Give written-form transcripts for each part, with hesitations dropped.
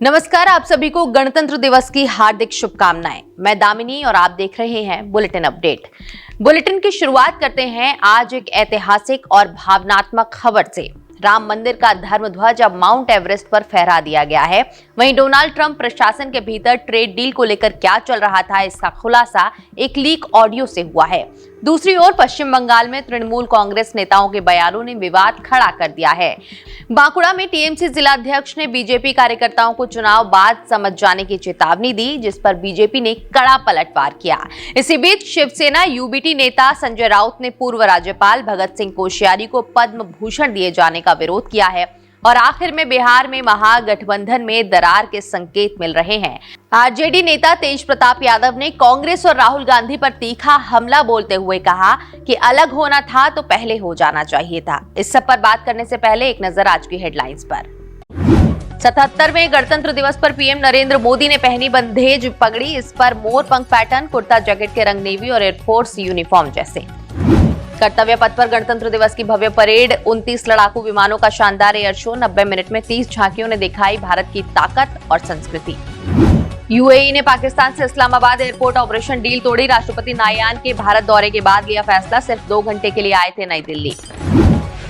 नमस्कार, आप सभी को गणतंत्र दिवस की हार्दिक शुभकामनाएं। मैं दामिनी और आप देख रहे हैं बुलेटिन अपडेट। बुलेटिन की शुरुआत करते हैं आज एक ऐतिहासिक और भावनात्मक खबर से। राम मंदिर का धर्म ध्वज अब माउंट एवरेस्ट पर फहरा दिया गया है। वहीं डोनाल्ड ट्रंप प्रशासन के भीतर ट्रेड डील को लेकर क्या चल रहा था, इसका खुलासा एक लीक ऑडियो से हुआ है। दूसरी ओर पश्चिम बंगाल में तृणमूल कांग्रेस नेताओं के बयानों ने विवाद खड़ा कर दिया है। बांकुड़ा में टीएमसी जिलाध्यक्ष ने बीजेपी कार्यकर्ताओं को चुनाव बाद समझ जाने की चेतावनी दी, जिस पर बीजेपी ने कड़ा पलटवार किया। इसी बीच शिवसेना यूबीटी नेता संजय राउत ने पूर्व राज्यपाल भगत सिंह कोश्यारी को पद्म भूषण दिए जाने का विरोध किया है। और आखिर में बिहार में महागठबंधन में दरार के संकेत मिल रहे हैं। आरजेडी नेता तेज प्रताप यादव ने कांग्रेस और राहुल गांधी पर तीखा हमला बोलते हुए कहा कि अलग होना था तो पहले हो जाना चाहिए था। इस सब पर बात करने से पहले एक नजर आज की हेडलाइंस पर। 77वें गणतंत्र दिवस पर पीएम नरेंद्र मोदी ने पहनी बंधेज पगड़ी। इस पर मोर पंख पैटर्न, कुर्ता जैकेट के रंग नेवी और एयरफोर्स यूनिफॉर्म जैसे। कर्तव्य पथ पर गणतंत्र दिवस की भव्य परेड, 29 लड़ाकू विमानों का शानदार एयर शो, 90 मिनट में 30 झांकियों ने दिखाई भारत की ताकत और संस्कृति। यूएई ने पाकिस्तान से इस्लामाबाद एयरपोर्ट ऑपरेशन डील तोड़ी। राष्ट्रपति नायान के भारत दौरे के बाद लिया फैसला, सिर्फ 2 घंटे के लिए आए थे नई दिल्ली।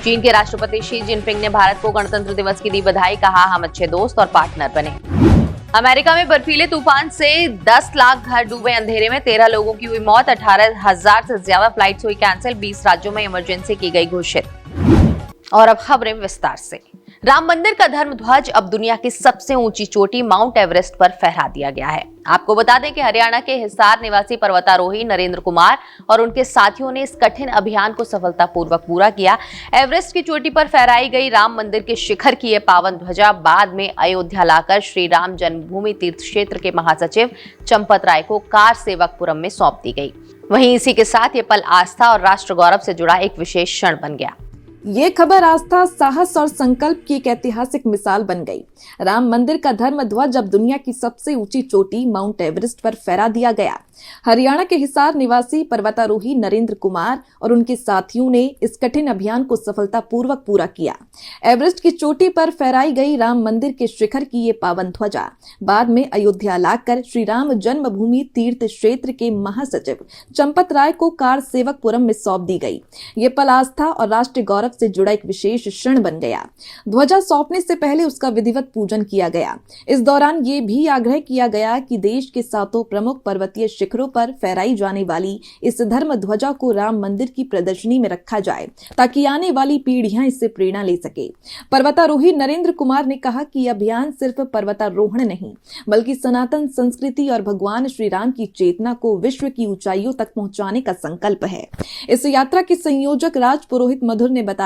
चीन के राष्ट्रपति शी जिनपिंग ने भारत को गणतंत्र दिवस की दी बधाई, कहा हम अच्छे दोस्त और पार्टनर बने। अमेरिका में बर्फीले तूफान से 10 लाख घर डूबे। अंधेरे में 13 लोगों की हुई मौत, 18,000 से ज्यादा फ्लाइट्स हुई कैंसिल, 20 राज्यों में इमरजेंसी की गई घोषित। और अब खबरें विस्तार से। राम मंदिर का धर्म ध्वज अब दुनिया की सबसे ऊंची चोटी माउंट एवरेस्ट पर फहरा दिया गया है। आपको बता दें कि हरियाणा के हिसार निवासी पर्वतारोही नरेंद्र कुमार और उनके साथियों ने इस कठिन अभियान को सफलतापूर्वक पूरा किया। एवरेस्ट की चोटी पर फहराई गई राम मंदिर के शिखर की ये पावन ध्वजा बाद में अयोध्या लाकर श्री राम जन्मभूमि तीर्थ क्षेत्र के महासचिव चंपत राय को कार सेवकपुरम में सौंप दी गई। वहीं इसी के साथ ये पल आस्था और राष्ट्र गौरव से जुड़ा एक विशेष क्षण बन गया। ये खबर आस्था, साहस और संकल्प की एक ऐतिहासिक मिसाल बन गई। राम मंदिर का धर्म ध्वज अब दुनिया की सबसे ऊंची चोटी माउंट एवरेस्ट पर फहरा दिया गया। हरियाणा के हिसार निवासी पर्वतारोही नरेंद्र कुमार और उनके साथियों ने इस कठिन अभियान को सफलतापूर्वक पूरा किया। एवरेस्ट की चोटी पर फहराई गई राम मंदिर के शिखर की ये पावन ध्वजा बाद में अयोध्या लाकर श्री राम जन्मभूमि तीर्थ क्षेत्र के महासचिव चंपत राय को कार सेवकपुरम में सौंप दी गई। ये पल आस्था और राष्ट्रीय गौरव से जुड़ा एक विशेष क्षण बन गया। ध्वजा सौंपने से पहले उसका विधिवत पूजन किया गया। इस दौरान ये भी आग्रह किया गया कि देश के 7 प्रमुख पर्वतीय शिखरों पर फहराई जाने वाली इस धर्म ध्वजा को राम मंदिर की प्रदर्शनी में रखा जाए ताकि आने वाली पीढ़ियां इससे प्रेरणा ले सके। पर्वतारोही नरेंद्र कुमार ने कहा कि अभियान सिर्फ पर्वतारोहण नहीं बल्कि सनातन संस्कृति और भगवान श्री राम की चेतना को विश्व की ऊंचाइयों तक पहुंचाने का संकल्प है। इस यात्रा के संयोजक राज पुरोहित मधुर ने बताया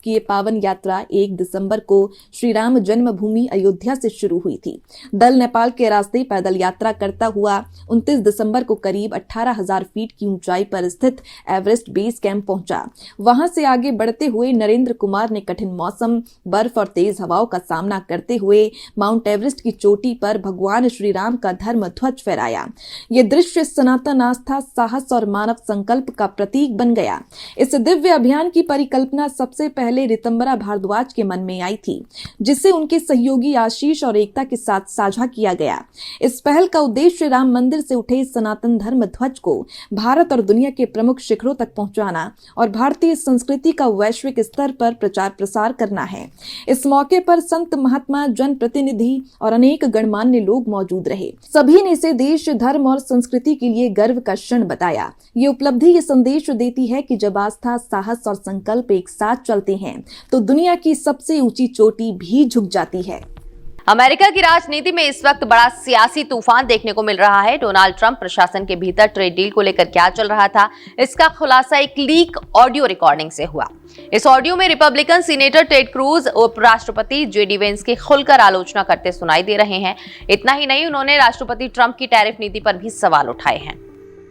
कि ये पावन यात्रा 1 दिसंबर को श्री राम जन्मभूमि अयोध्या से शुरू हुई थी। दल नेपाल के रास्ते पैदल यात्रा करता हुआ 29 दिसंबर को करीब 18,000 फीट की ऊंचाई पर स्थित एवरेस्ट बेस कैंप पहुंचा। वहां से आगे बढ़ते हुए नरेंद्र कुमार ने कठिन मौसम, बर्फ और तेज हवाओं का सामना करते हुए माउंट एवरेस्ट की चोटी पर भगवान श्री राम का धर्म ध्वज फहराया। ये दृश्य सनातन आस्था, साहस और मानव संकल्प का प्रतीक बन गया। इस दिव्य अभियान की परिकल्पना सबसे पहले रितंबरा भारद्वाज के मन में आई थी, जिसे उनके सहयोगी आशीष और एकता के साथ साझा किया गया। इस पहल का उद्देश्य राम मंदिर से उठे सनातन धर्म ध्वज को भारत और दुनिया के प्रमुख शिखरों तक पहुंचाना और भारतीय संस्कृति का वैश्विक स्तर पर प्रचार प्रसार करना है। इस मौके पर संत, महात्मा, जनप्रतिनिधि और अनेक गणमान्य लोग मौजूद रहे। सभी ने इसे देश, धर्म और संस्कृति के लिए गर्व का क्षण बताया। ये उपलब्धि ये संदेश देती है कि जब आस्था, साहस और संकल्प एक साथ चलते हैं तो दुनिया की सबसे ऊंची चोटी भी झुक जाती है। अमेरिका की राजनीति में इस वक्त बड़ा सियासी तूफान देखने को मिल रहा है। डोनाल्ड ट्रंप प्रशासन के भीतर ट्रेड डील को लेकर क्या चल रहा था, इसका खुलासा एक लीक ऑडियो रिकॉर्डिंग से हुआ। इस ऑडियो में रिपब्लिकन सीनेटर टेड क्रूज उपराष्ट्रपति जेडी वेंस की खुलकर आलोचना करते सुनाई दे रहे हैं। इतना ही नहीं, उन्होंने राष्ट्रपति ट्रंप की टैरिफ नीति पर भी सवाल उठाए हैं।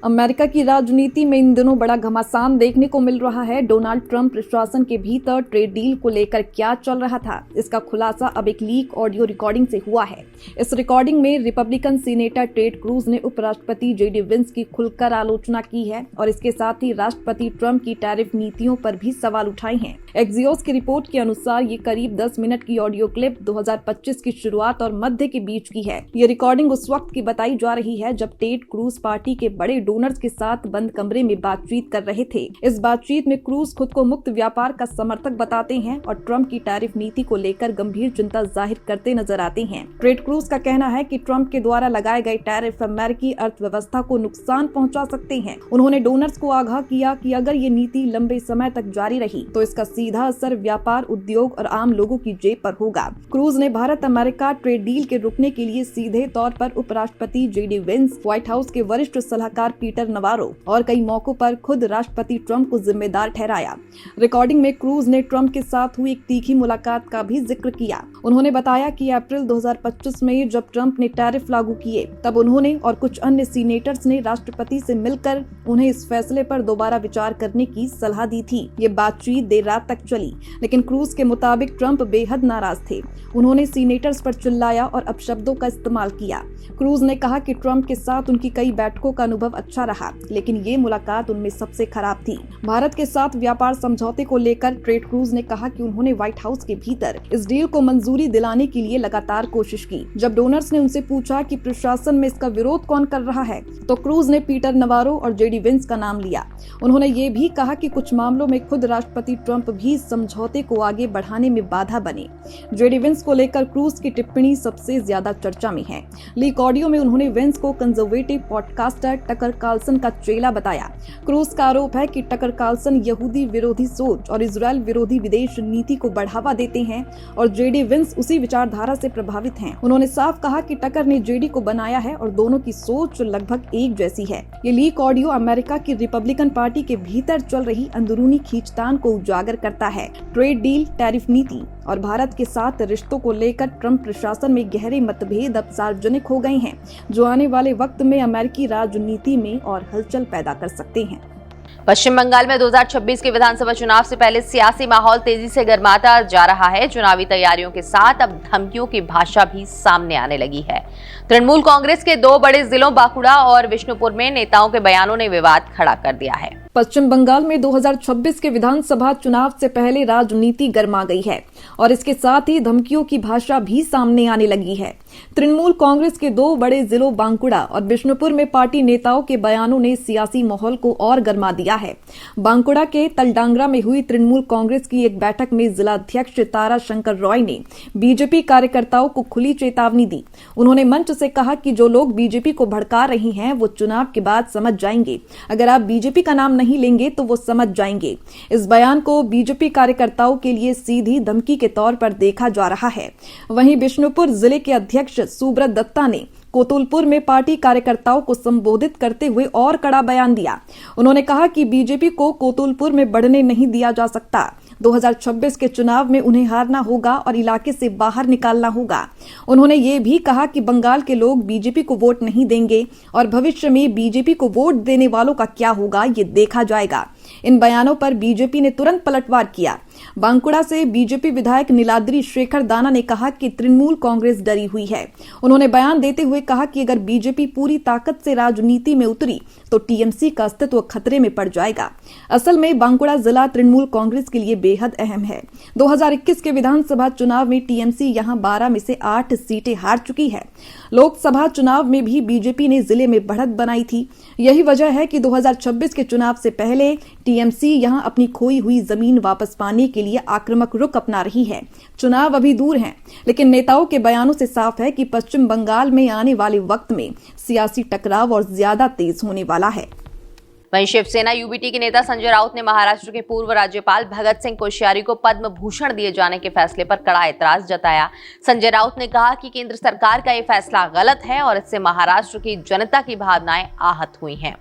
अमेरिका की राजनीति में इन दिनों बड़ा घमासान देखने को मिल रहा है। डोनाल्ड ट्रंप प्रशासन के भीतर ट्रेड डील को लेकर क्या चल रहा था, इसका खुलासा अब एक लीक ऑडियो रिकॉर्डिंग से हुआ है। इस रिकॉर्डिंग में रिपब्लिकन सीनेटर टेड क्रूज ने उपराष्ट्रपति जेडी वेंस की खुलकर आलोचना की है और इसके साथ ही राष्ट्रपति ट्रंप की टैरिफ नीतियों पर भी सवाल उठाए हैं। एक्सियोस की रिपोर्ट के अनुसार ये करीब 10 मिनट की ऑडियो क्लिप 2025 की शुरुआत और मध्य के बीच की है। ये रिकॉर्डिंग उस वक्त की बताई जा रही है जब टेड क्रूज पार्टी के बड़े डोनर्स के साथ बंद कमरे में बातचीत कर रहे थे। इस बातचीत में क्रूज खुद को मुक्त व्यापार का समर्थक बताते हैं और ट्रंप की टैरिफ नीति को लेकर गंभीर चिंता जाहिर करते नजर आते हैं। टेड क्रूज का कहना है कि ट्रंप के द्वारा लगाए गए टैरिफ अमेरिकी अर्थव्यवस्था को नुकसान पहुंचा सकते हैं। उन्होंने डोनर्स को आगाह किया कि अगर ये नीति लंबे समय तक जारी रही तो इसका सीधा असर व्यापार, उद्योग और आम लोगों की जेब पर होगा। क्रूज ने भारत अमेरिका ट्रेड डील के रुकने के लिए सीधे तौर पर उपराष्ट्रपति जेडी वेंस, व्हाइट हाउस के वरिष्ठ सलाहकार पीटर नवारो और कई मौकों पर खुद राष्ट्रपति ट्रंप को जिम्मेदार ठहराया। रिकॉर्डिंग में क्रूज ने ट्रंप के साथ हुई एक तीखी मुलाकात का भी जिक्र किया। उन्होंने बताया कि अप्रैल 2025 में जब ट्रंप ने टैरिफ लागू किए तब उन्होंने और कुछ अन्य सीनेटर्स ने राष्ट्रपति से मिलकर उन्हें इस फैसले पर दोबारा विचार करने की सलाह दी थी। ये बातचीत देर रात तक चली, लेकिन क्रूज के मुताबिक ट्रंप बेहद नाराज थे। उन्होंने सीनेटर्स पर चिल्लाया और अपशब्दों का इस्तेमाल किया। क्रूज ने कहा कि ट्रंप के साथ उनकी कई बैठकों का अनुभव अच्छा रहा, लेकिन ये मुलाकात उनमें सबसे खराब थी। भारत के साथ व्यापार समझौते को लेकर टेड क्रूज ने कहा कि उन्होंने व्हाइट हाउस के भीतर इस डील को मंजूरी दिलाने के लिए लगातार कोशिश की। जब डोनर्स ने उनसे पूछा कि प्रशासन में इसका विरोध कौन कर रहा है, तो क्रूज ने पीटर नवारो और जेडी वेंस का नाम लिया। उन्होंने ये भी कहा कि कुछ मामलों में खुद राष्ट्रपति ट्रंप भी समझौते को आगे बढ़ाने में बाधा बने। जेडी वेंस को लेकर क्रूज की टिप्पणी सबसे ज्यादा चर्चा में है। लीक ऑडियो में उन्होंने वेंस को कंजर्वेटिव पॉडकास्टर टकर कार्लसन का चेला बताया। क्रूज का आरोप है कि टकर कार्लसन यहूदी विरोधी सोच और इजराइल विरोधी विदेश नीति को बढ़ावा देते हैं और जेडी वेंस उसी विचारधारा से प्रभावित हैं। उन्होंने साफ कहा कि टकर ने जेडी को बनाया है और दोनों की सोच लगभग एक जैसी है। ये लीक ऑडियो अमेरिका की रिपब्लिकन पार्टी के भीतर चल रही अंदरूनी खींचतान को उजागर करता है। ट्रेड डील, टैरिफ नीति और भारत के साथ रिश्तों को लेकर ट्रंप प्रशासन में गहरे मतभेद अब सार्वजनिक हो गए हैं, जो आने वाले वक्त में अमेरिकी राजनीति में और हलचल पैदा कर सकते हैं। पश्चिम बंगाल में 2026 के विधानसभा चुनाव से पहले सियासी माहौल तेजी से गर्माता जा रहा है। चुनावी तैयारियों के साथ अब धमकियों की भाषा भी सामने आने लगी है। तृणमूल कांग्रेस के 2 बड़े जिलों बांकुड़ा और बिष्णुपुर में नेताओं के बयानों ने विवाद खड़ा कर दिया है। पश्चिम बंगाल में 2026 के विधानसभा चुनाव से पहले राजनीति गर्मा गई है और इसके साथ ही धमकियों की भाषा भी सामने आने लगी है। तृणमूल कांग्रेस के 2 बड़े जिलों बांकुड़ा और बिष्णुपुर में पार्टी नेताओं के बयानों ने सियासी माहौल को और गर्मा दिया है। बांकुड़ा के तलडांगरा में हुई तृणमूल कांग्रेस की एक बैठक में जिला अध्यक्ष तारा शंकर रॉय ने बीजेपी कार्यकर्ताओं को खुली चेतावनी दी। उन्होंने मंच से कहा कि जो लोग बीजेपी को भड़का रहे हैं वो चुनाव के बाद समझ जाएंगे। अगर आप बीजेपी का नाम नहीं लेंगे तो वो समझ जाएंगे। इस बयान को बीजेपी कार्यकर्ताओं के लिए सीधी धमकी के तौर पर देखा जा रहा है। वहीं बिष्णुपुर जिले के अध्यक्ष सुब्रत दत्ता ने कोतुलपुर में पार्टी कार्यकर्ताओं को संबोधित करते हुए और कड़ा बयान दिया। उन्होंने कहा कि बीजेपी को कोतुलपुर में बढ़ने नहीं दिया जा सकता। 2026 के चुनाव में उन्हें हारना होगा और इलाके से बाहर निकालना होगा। उन्होंने ये भी कहा कि बंगाल के लोग बीजेपी को वोट नहीं देंगे और भविष्य में बीजेपी को वोट देने वालों का क्या होगा ये देखा जाएगा। इन बयानों पर बीजेपी ने तुरंत पलटवार किया। बांकुड़ा से बीजेपी विधायक नीलाद्री शेखर दाना ने कहा कि तृणमूल कांग्रेस डरी हुई है। उन्होंने बयान देते हुए कहा कि अगर बीजेपी पूरी ताकत से राजनीति में उतरी तो टीएमसी का अस्तित्व खतरे में पड़ जाएगा। असल में बांकुड़ा जिला तृणमूल कांग्रेस के लिए बेहद अहम है। 2021 के विधानसभा चुनाव में टीएमसी यहां 12 में से 8 सीटें हार चुकी है। लोकसभा चुनाव में भी बीजेपी ने जिले में बढ़त बनाई थी। यही वजह है कि 2026 के चुनाव से पहले टीएमसी यहां अपनी खोई हुई जमीन वापस पाने के लिए आक्रामक रुख अपना रही है। चुनाव अभी दूर हैं, लेकिन नेताओं के बयानों से साफ है कि पश्चिम बंगाल में आने वाले वक्त में सियासी टकराव और ज्यादा तेज होने वाला है। वहीं शिवसेना यूबीटी के नेता संजय राउत ने महाराष्ट्र के पूर्व राज्यपाल भगत सिंह कोश्यारी को पद्म भूषण दिए जाने के फैसले पर कड़ा ऐतराज जताया। संजय राउत ने कहा कि केंद्र सरकार का ये फैसला गलत है और इससे महाराष्ट्र की जनता की भावनाएं आहत हुई हैं।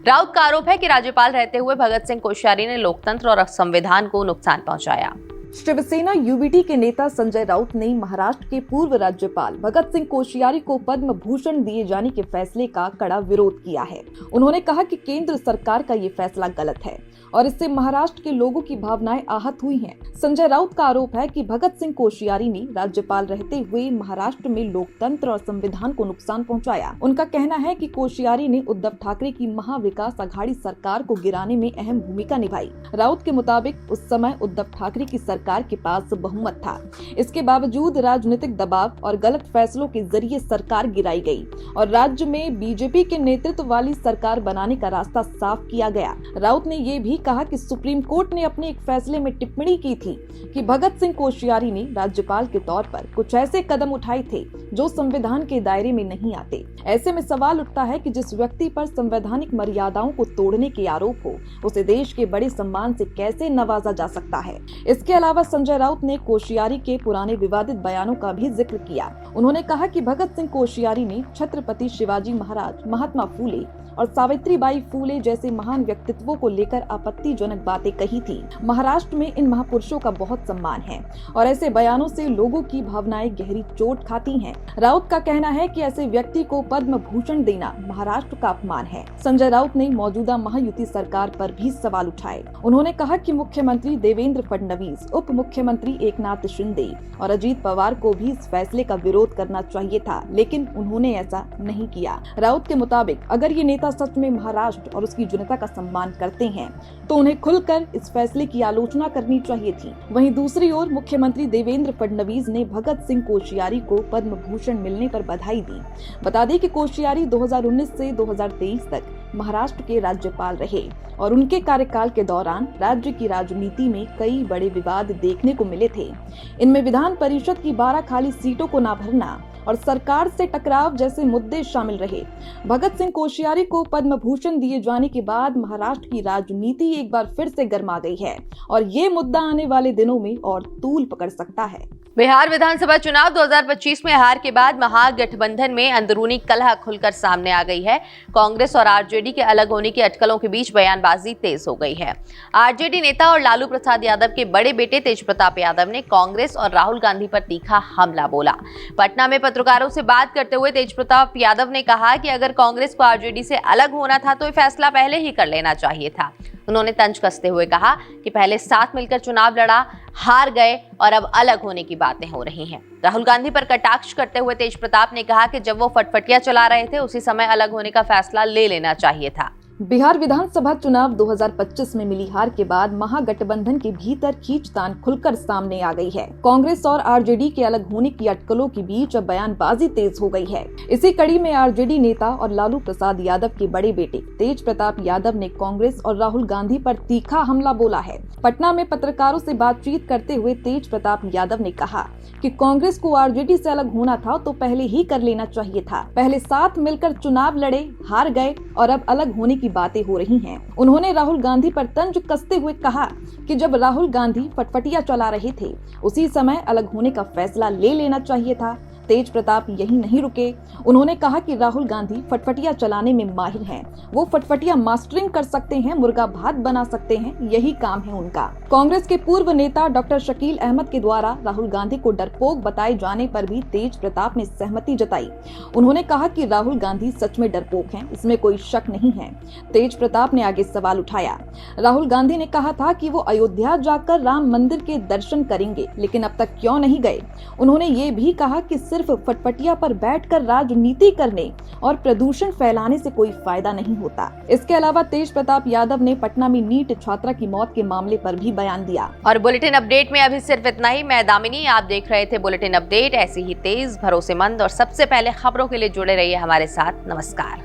राउत का आरोप है कि राज्यपाल रहते हुए भगत सिंह कोश्यारी ने लोकतंत्र और संविधान को नुकसान पहुंचाया। शिवसेना यूबीटी के नेता संजय राउत ने महाराष्ट्र के पूर्व राज्यपाल भगत सिंह कोश्यारी को पद्म भूषण दिए जाने के फैसले का कड़ा विरोध किया है। उन्होंने कहा कि केंद्र सरकार का ये फैसला गलत है और इससे महाराष्ट्र के लोगों की भावनाएं आहत हुई हैं। संजय राउत का आरोप है कि भगत सिंह कोश्यारी ने राज्यपाल रहते हुए महाराष्ट्र में लोकतंत्र और संविधान को नुकसान पहुंचाया। उनका कहना है कि कोश्यारी ने उद्धव ठाकरे की महाविकास अघाड़ी सरकार को गिराने में अहम भूमिका निभाई। राउत के मुताबिक उस समय उद्धव ठाकरे की सरकार के पास बहुमत था। इसके बावजूद राजनीतिक दबाव और गलत फैसलों के जरिए सरकार गिराई गई और राज्य में बीजेपी के नेतृत्व वाली सरकार बनाने का रास्ता साफ किया गया। राउत ने ये भी कहा कि सुप्रीम कोर्ट ने अपने एक फैसले में टिप्पणी की थी कि भगत सिंह कोश्यारी ने राज्यपाल के तौर पर कुछ ऐसे कदम उठाए थे जो संविधान के दायरे में नहीं आते। ऐसे में सवाल उठता है कि जिस व्यक्ति पर संवैधानिक मर्यादाओं को तोड़ने के आरोप हो, उसे देश के बड़े सम्मान से कैसे नवाजा जा सकता है। इसके अलावा संजय राउत ने कोश्यारी के पुराने विवादित बयानों का भी जिक्र किया। उन्होंने कहा कि भगत सिंह कोश्यारी ने छत्रपति शिवाजी महाराज, महात्मा फूले और सावित्रीबाई फूले जैसे महान व्यक्तित्वों को लेकर आपत्तिजनक बातें कही थी। महाराष्ट्र में इन महापुरुषों का बहुत सम्मान है और ऐसे बयानों से लोगों की भावनाएं गहरी चोट खाती हैं। राउत का कहना है कि ऐसे व्यक्ति को पद्म भूषण देना महाराष्ट्र का अपमान है। संजय राउत ने मौजूदा महायुति सरकार पर भी सवाल उठाए। उन्होंने कहा कि मुख्यमंत्री देवेंद्र फडणवीस, उप मुख्यमंत्री एकनाथ शिंदे और अजीत पवार को भी इस फैसले का विरोध करना चाहिए था, लेकिन उन्होंने ऐसा नहीं किया। राउत के मुताबिक अगर ये नेता सच में महाराष्ट्र और उसकी जनता का सम्मान करते हैं तो उन्हें खुलकर इस फैसले की आलोचना करनी चाहिए थी। वहीं दूसरी ओर मुख्यमंत्री देवेंद्र फडणवीस ने भगत सिंह कोश्यारी को पद्म भूषण मिलने पर बधाई दी। बता दें कि कोश्यारी 2019 से 2023 तक महाराष्ट्र के राज्यपाल रहे और उनके कार्यकाल के दौरान राज्य की राजनीति में कई बड़े विवाद देखने को मिले थे। इनमें विधान परिषद की 12 खाली सीटों को न भरना और सरकार से टकराव जैसे मुद्दे शामिल रहे। भगत सिंह कोश्यारी को पद्म भूषण दिए जाने के बाद महाराष्ट्र की राजनीति एक बार फिर से गर्मा गई है और ये मुद्दा आने वाले दिनों में और तूल पकड़ सकता है। बिहार विधानसभा चुनाव 2025 में हार के बाद महागठबंधन में अंदरूनी कलह खुलकर सामने आ गई है। कांग्रेस और आरजेडी के अलग होने की अटकलों के बीच बयानबाजी तेज हो गई है। आरजेडी नेता और लालू प्रसाद यादव के बड़े बेटे तेज प्रताप यादव ने कांग्रेस और राहुल गांधी पर तीखा हमला बोला। पटना में पत्रकारों से बात करते हुए तेज प्रताप यादव ने कहा कि अगर कांग्रेस को आरजेडी से अलग होना था तो ये फैसला पहले ही कर लेना चाहिए था। उन्होंने तंज कसते हुए कहा कि पहले साथ मिलकर चुनाव लड़ा, हार गए और अब अलग होने की बातें हो रही हैं। राहुल गांधी पर कटाक्ष करते हुए तेज प्रताप ने कहा कि जब वो फटफटिया चला रहे थे उसी समय अलग होने का फैसला ले लेना चाहिए था। बिहार विधानसभा चुनाव 2025 में मिली हार के बाद महागठबंधन के भीतर खींचतान खुलकर सामने आ गई है। कांग्रेस और आरजेडी के अलग होने की अटकलों के बीच अब बयानबाजी तेज हो गई है। इसी कड़ी में आरजेडी नेता और लालू प्रसाद यादव के बड़े बेटे तेज प्रताप यादव ने कांग्रेस और राहुल गांधी पर तीखा हमला बोला है। पटना में पत्रकारों से बातचीत करते हुए तेज प्रताप यादव ने कहा कि कांग्रेस को आरजेडी से अलग होना था तो पहले ही कर लेना चाहिए था। पहले साथ मिलकर चुनाव लड़े, हार गए और अब अलग होने की बातें हो रही हैं। उन्होंने राहुल गांधी पर तंज कसते हुए कहा कि जब राहुल गांधी फटफटिया चला रहे थे उसी समय अलग होने का फैसला ले लेना चाहिए था। तेज प्रताप यही नहीं रुके। उन्होंने कहा कि राहुल गांधी फटफटिया चलाने में माहिर हैं। वो फटफटिया मास्टरिंग कर सकते हैं, मुर्गा भात बना सकते हैं, यही काम है उनका। कांग्रेस के पूर्व नेता डॉक्टर शकील अहमद के द्वारा राहुल गांधी को डरपोक बताए जाने पर भी तेज प्रताप ने सहमति जताई। उन्होंने कहा कि राहुल गांधी सच में डरपोक हैं, इसमें कोई शक नहीं है। तेज प्रताप ने आगे सवाल उठाया। राहुल गांधी ने कहा था कि वो अयोध्या जाकर राम मंदिर के दर्शन करेंगे, लेकिन अब तक क्यों नहीं गए। उन्होंने ये भी कहा कि सिर्फ फटफटिया पर बैठकर राजनीति करने और प्रदूषण फैलाने से कोई फायदा नहीं होता। इसके अलावा तेज प्रताप यादव ने पटना में नीट छात्रा की मौत के मामले पर भी बयान दिया। और बुलेटिन अपडेट में अभी सिर्फ इतना ही। मैं दामिनी, आप देख रहे थे बुलेटिन अपडेट। ऐसी ही तेज, भरोसेमंद और सबसे पहले खबरों के लिए जुड़े रहिए हमारे साथ। नमस्कार।